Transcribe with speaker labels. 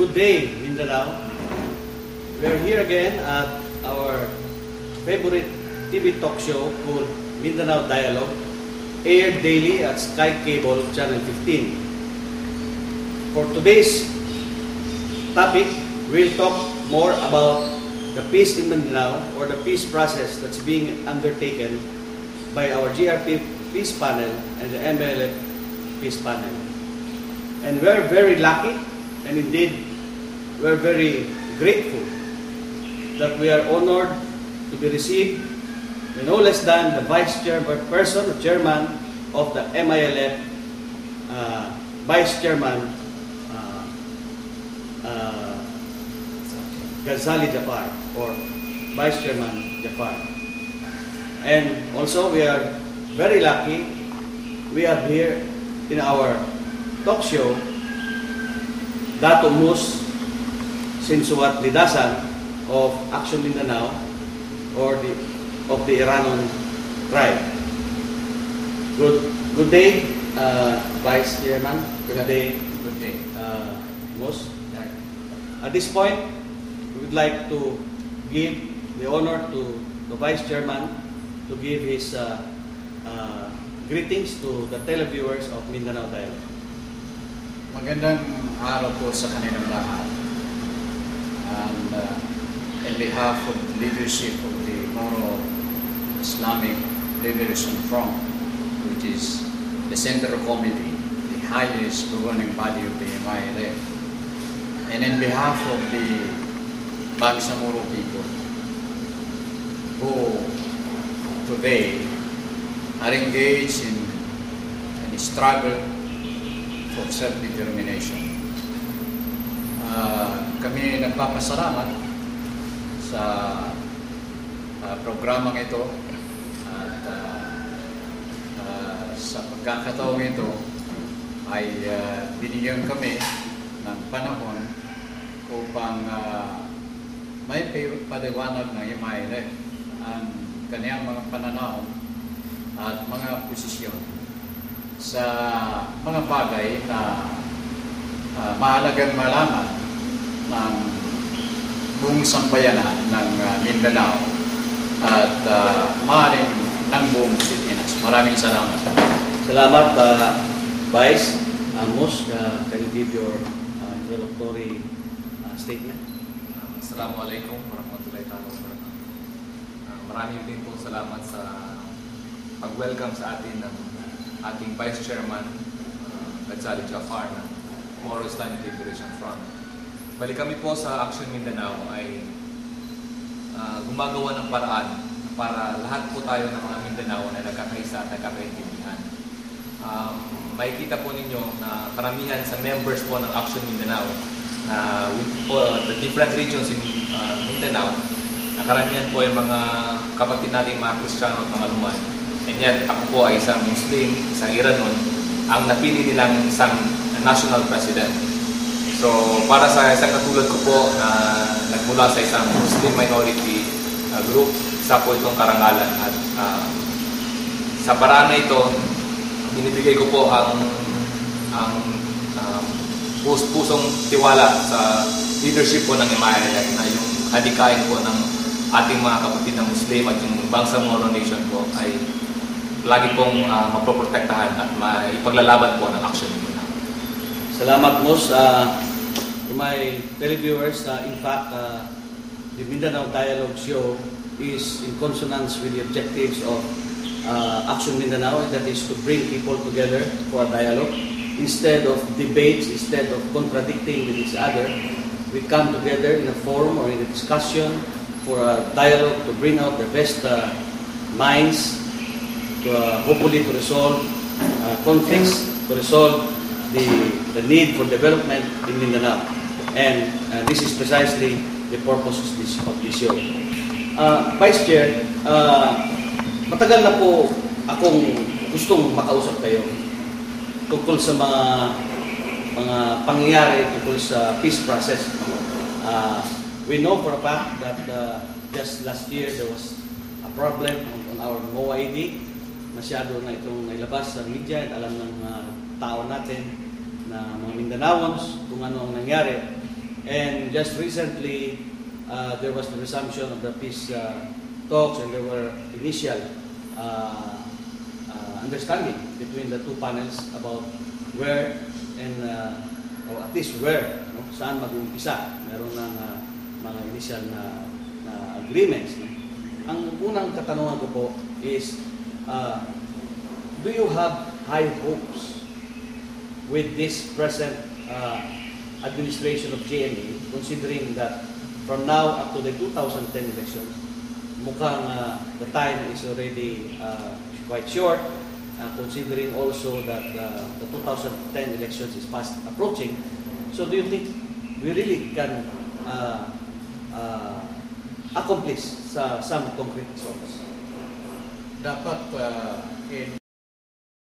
Speaker 1: Good day, Mindanao. We're here again at our favorite TV talk show called Mindanao Dialogue, aired daily at Sky Cable Channel 15. For today's topic, we'll talk more about the peace in Mindanao, or the peace process that's being undertaken by our GRP Peace Panel and the MLF Peace Panel. And we're very lucky, and indeed, we're very grateful that we are honored to be received no less than the Vice Chairperson or Chairman of the MILF, Vice Chairman Ghazali Jafar, or Vice Chairman Jafar. And also, we are very lucky we have here in our talk show Dato Mus Sinsuat Lidasan of Action Mindanao, or of the Iranon tribe. Good day, Vice Chairman. Good day.
Speaker 2: Good day.
Speaker 1: Mus. At this point, we would like to give the honor to the Vice Chairman to give his greetings to the televiewers of Mindanao Dialogue.
Speaker 2: Magandang araw po sa kanilang lahat. And in behalf of the leadership of the Moro Islamic Liberation Front, which is the Central Committee, the highest governing body of the MILF, and in behalf of the Bangsamoro people who today are engaged in a struggle for self-determination. Kami nagpapasalamat sa programang ito at sa pagkakataong ito ay binigyan kami ng panahon upang may paliwanag ng MILF ang kaniyang mga pananaw at mga posisyon sa mga bagay na mahalagang malaman ng buong sambayanan ng Mindanao at maaaring ng buong Pilipinas. Maraming salamat.
Speaker 1: Salamat, Vice. Mus, can you give your introductory statement?
Speaker 3: Assalamualaikum warahmatullahi wabarakatuh. Maraming din po salamat sa pag-welcome sa atin ng ating Vice Chairman Ghazali Jafar ng Moro Islamic Liberation Front. Bali kami po sa Action Mindanao ay gumagawa ng paraan para lahat po tayo ng mga Mindanao na nagkakaisa at nagkakaintindihan. Makikita po ninyo na karamihan sa members po ng Action Mindanao na the different regions in Mindanao, na karamihan po ay mga kapatid nating mga Kristiyano at mga Luman. And yet, ako po ay isang Muslim, isang Iranon, ang napili nilang isang national president. So, para sa isang katulad ko po na nagmula sa isang Muslim minority group, isa po itong karangalan. At sa paraan na ito, binibigay ko po ang pusong tiwala sa leadership po ng MILF na yung hadikain po ng ating mga kapatid na Muslim at yung Bangsamoro Nation po ay lagi pong mapoprotektahan at maipaglalaban po ng Action Mindanao.
Speaker 1: Salamat, Mus. To my televiewers, in fact, the Mindanao Dialogue Show is in consonance with the objectives of Action Mindanao, that is to bring people together for a dialogue. Instead of debates, instead of contradicting with each other, we come together in a forum or in a discussion for a dialogue to bring out the best minds, to hopefully to resolve conflicts, to resolve the need for development in Mindanao. And this is precisely the purpose of this show. Vice Chair, matagal na po akong gustong makausap kayo tungkol sa mga pangyayari tungkol sa peace process. We know for a fact that just last year there was a problem on our MOID. Masyado na itong nailabas sa media at alam ng tao natin na mga Mindanaons kung ano ang nangyari. And just recently, there was the resumption of the peace talks, and there were initial understanding between the two panels about where and or at least where, no, saan mag-umpisa. Meron ng mga initial na agreements. No? Ang unang katanungan ko po is, do you have high hopes with this present administration of GMA, considering that from now up to the 2010 elections, mukhang the time is already quite short, considering also that the 2010 elections is fast approaching. So do you think we really can accomplish some concrete results?
Speaker 2: Dapat in